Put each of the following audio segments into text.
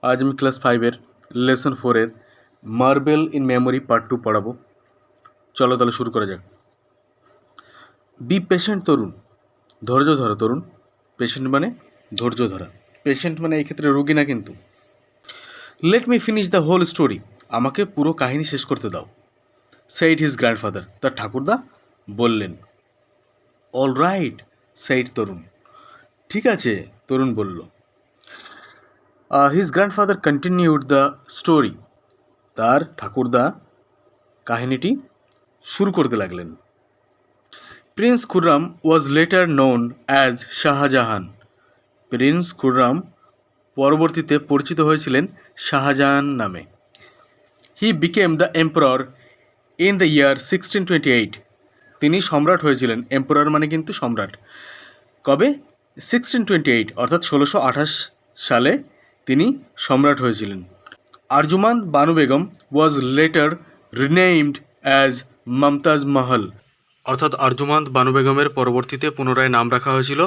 আজ আমি ক্লাস 5-এর লেসন 4-এর মার্বেল ইন মেমোরি পার্ট 2 পড়াবো। চলো তাহলে শুরু করা যাক। বি পেশেন্ট তরুণ, ধৈর্য ধরো তরুণ। পেশেন্ট মানে ধৈর্য ধরা, পেশেন্ট মানে এই ক্ষেত্রে রোগী না কিন্তু। Let me finish the whole story, আমাকে পুরো কাহিনী শেষ করতে দাও। সেইড হিজ গ্র্যান্ডফাদার, তার ঠাকুরদা বললেন। অল রাইট সেইড তরুণ, ঠিক আছে তরুণ বলল। His grandfather continued the story, তার ঠাকুরদা কাহিনীটি শুরু করতে লাগলেন। প্রিন্স খুররাম ওয়াজ letter known as Shahjahan, Prince Khurram পরবর্তীতে পরিচিত হয়েছিলেন শাহজাহান নামে। He became the emperor in the year 1628, তিনি সম্রাট হয়েছিলেন। এম্পারর মানে কিন্তু সম্রাট। কবে? 1628 অর্থাৎ 1628 সালে তিনি সম্রাট হয়েছিলেন। Arjumand Banu Begum was later renamed as Mumtaz Mahal, অর্থাৎ আরজুমান বানু বেগমের পরবর্তীতে পুনরায় নাম রাখা হয়েছিল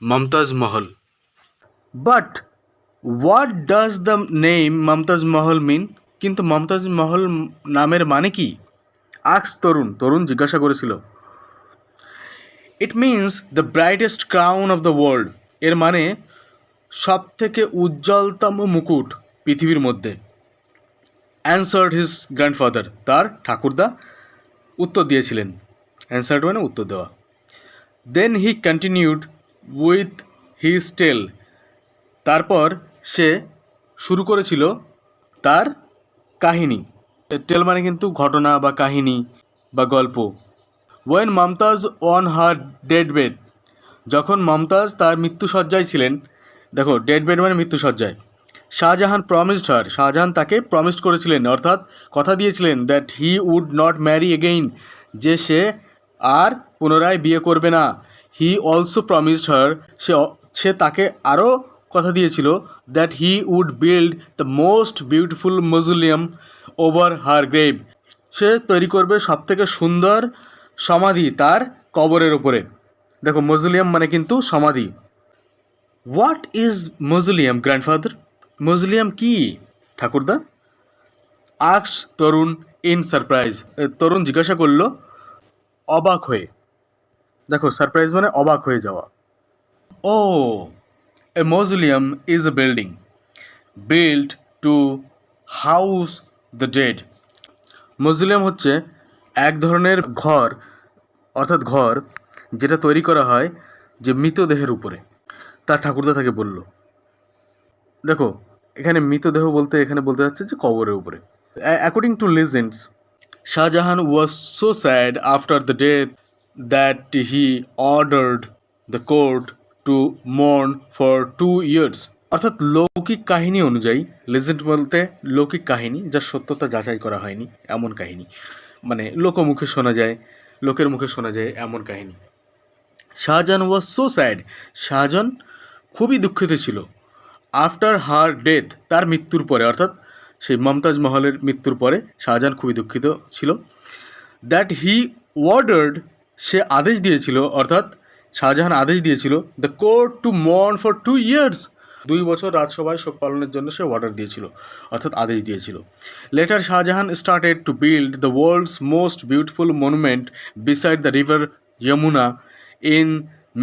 Mumtaz Mahal. But what does the name Mumtaz Mahal mean, কিন্তু মমতাজ মহল নামের মানে কি? আক্স তরুণ, তরুণ জিজ্ঞাসা করেছিল। It means the brightest crown of the world, এর মানে সব থেকে উজ্জ্বলতম মুকুট পৃথিবীর মধ্যে। অ্যান্সার্ড হিজ গ্র্যান্ডফাদার, তার ঠাকুরদা উত্তর দিয়েছিলেন। অ্যান্সার্ড মানে উত্তর দেওয়া। দেন হি কন্টিনিউড উইথ হিজ টেল, তারপর সে শুরু করেছিল তার কাহিনী। টেল মানে কিন্তু ঘটনা বা কাহিনী বা গল্প। When Mumtaz on her dead bed, যখন মমতাজ তার মৃত্যুসজ্জায় ছিলেন, দেখো ডেড বেড মানে মৃত্যুসজ্জায়, শাহজাহান প্রমিসড হার, শাহজাহান তাকে প্রমিসড করেছিলেন, অর্থাৎ কথা দিয়েছিলেন, that he would not marry again, যে সে আর পুনরায় বিয়ে করবে না। হি অলসো প্রমিসড হার, সে তাকে আরও কথা দিয়েছিল, that he would build the most beautiful mausoleum over her grave, সে তৈরি করবে সবথেকে সুন্দর সমাধি তার কবরের ওপরে। দেখো মজুলিয়াম মানে কিন্তু সমাধি। হোয়াট ইজ মজুলিয়াম গ্র্যান্ডফাদার, মজুলিয়াম কি ঠাকুরদা? আক্স তরুণ ইন সারপ্রাইজ, তরুণ জিজ্ঞাসা করল অবাক হয়ে। দেখো সারপ্রাইজ মানে অবাক হয়ে যাওয়া। Oh, a mausoleum is a building build to house the dead, mausoleum হচ্ছে এক ধরনের ঘর, অর্থাৎ ঘর যেটা তৈরি করা হয় যে মৃতদেহের উপরে। তার ঠাকুরদা তাকে বলল। দেখো এখানে মৃতদেহ বলতে এখানে বলতে যাচ্ছে যে কবরের উপরে। According to legends, Shahjahan was so sad after the death that he ordered the court two mourn for 2 years, অর্থাৎ লৌকিক কাহিনী অনুযায়ী, লেজেন্ড বলতে লৌকিক কাহিনী যার সত্যতা যাচাই করা হয়নি এমন কাহিনী, মানে লোকের মুখে শোনা যায় এমন কাহিনী। Shahjahan was so sad, Shahjahan খুবই দুঃখিত ছিল। আফটার হার ডেথ, তার মৃত্যুর পরে, অর্থাৎ সেই মমতাজ মহলের মৃত্যুর পরে শাহজাহান খুবই দুঃখিত ছিল। দ্যাট হি অর্ডার্ড, সে আদেশ দিয়েছিল, অর্থাৎ শাহজাহান আদেশ দিয়েছিল, the court two mourn for 2 years, 2 বছর রাজসভায় শোক পালনের জন্য সে অর্ডার দিয়েছিল, অর্থাৎ আদেশ দিয়েছিল। Later Shahjahan started to build the world's most beautiful monument beside the river Yamuna in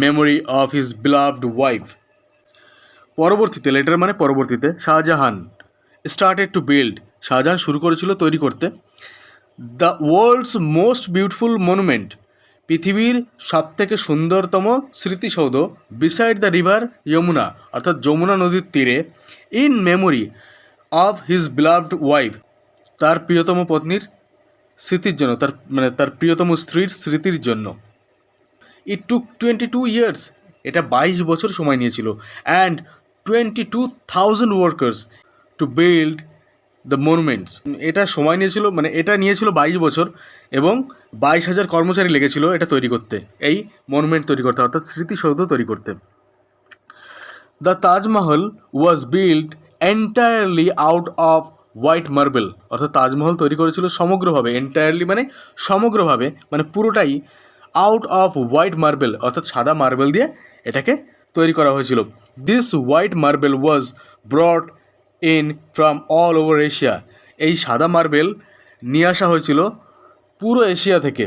memory of his beloved wife, পরবর্তীতে, লেটার মানে পরবর্তীতে, Shahjahan started to build, Shahjahan শুরু করেছিল তৈরি করতে, the world's most beautiful monument, পৃথিবীর সবথেকে সুন্দরতম স্মৃতিসৌধ, বিসাইড দ্য রিভার যমুনা, অর্থাৎ যমুনা নদীর তীরে, in memory of his beloved wife, তার প্রিয়তম পত্নীর স্মৃতির জন্য, তার প্রিয়তম স্ত্রীর স্মৃতির জন্য। ইট টুক 22 years, এটা 22 বছর সময় নিয়েছিল। And 22,000 workers to build the monuments, এটা সময় নিয়েছিল, মানে এটা নিয়েছিল 22 বছর এবং 22,000 কর্মচারী লেগেছিল এটা তৈরি করতে, এই মনুমেন্ট তৈরি করতে, অর্থাৎ স্মৃতিসৌধ তৈরি করতে। The Taj Mahal was build entirely out off white marble, অর্থাৎ তাজমহল তৈরি করেছিল সমগ্রভাবে, এন্টায়ারলি মানে সমগ্রভাবে, মানে পুরোটাই আউট অফ হোয়াইট মার্বেল, অর্থাৎ সাদা মার্বেল দিয়ে এটাকে তৈরি করা হয়েছিল। This white marble was brought in from all over Asia. এই সাদা মার্বেল নিয়ে আসা হয়েছিল পুরো এশিয়া থেকে।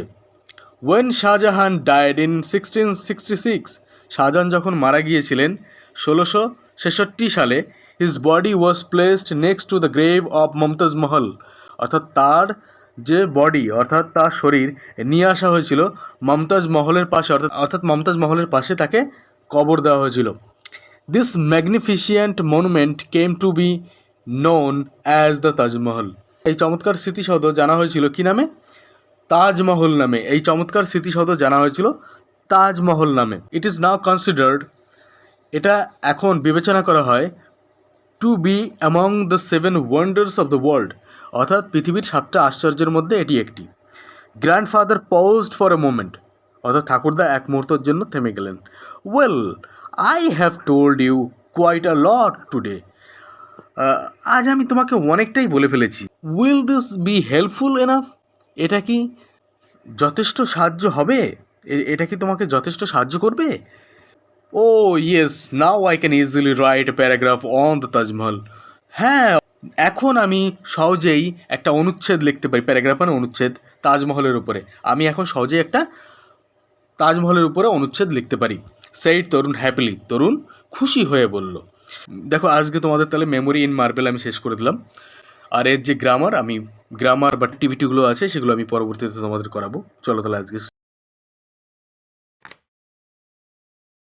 When Shahjahan died in 1666, Shahjahan যখন মারা গিয়েছিলেন 1666 সালে, his body was placed next to the grave of Mumtaz Mahal. অর্থাৎ তার যে বডি, অর্থাৎ তার শরীর নিয়ে আসা হয়েছিল মমতাজ মহলের পাশে, অর্থাৎ মমতাজ মহলের পাশে তাকে কবর দেওয়া হয়েছিল। This magnificent monument came to be known as the Taj Mahal. এই চমৎকার স্মৃতিসৌধ জানা হয়েছিল কী নামে? তাজমহল নামে। এই চমৎকার স্মৃতিসৌধ জানা হয়েছিল তাজমহল নামে। ইট ইজ নাও কনসিডার্ড, এটা এখন বিবেচনা করা হয়, to be among the 7 wonders of the world, অর্থাৎ পৃথিবীর 7টা আশ্চর্যের মধ্যে এটি একটি। Grandfather paused for a moment, অর্থাৎ ঠাকুরদা এক মুহূর্তের জন্য থেমে গেলেন। Well, I have told you quite a lot today. আজ আমি তোমাকে অনেকটাই বলে ফেলেছি। Will this be helpful enough? এটা কি যথেষ্ট সাহায্য হবে? এটা কি তোমাকে যথেষ্ট সাহায্য করবে? Oh yes, now I can easily write a paragraph on the Taj Mahal. হ্যাঁ, এখন আমি সহজেই একটা অনুচ্ছেদ লিখতে পারি, প্যারাগ্রাফ মানে অনুচ্ছেদ, তাজমহলের উপরে। আমি এখন সহজেই একটা তাজমহলের উপরে অনুচ্ছেদ লিখতে পারি। সেইড তরুণ হ্যাপিলি, তরুণ খুশি হয়ে বলল। দেখো, আজকে তোমাদের তাহলে মেমোরি ইন মার্বেল আমি শেষ করে দিলাম। আর এর যে গ্রামার বা টিভিটিগুলো আছে সেগুলো আমি পরবর্তীতে তোমাদের করাবো। চলো তাহলে আজকে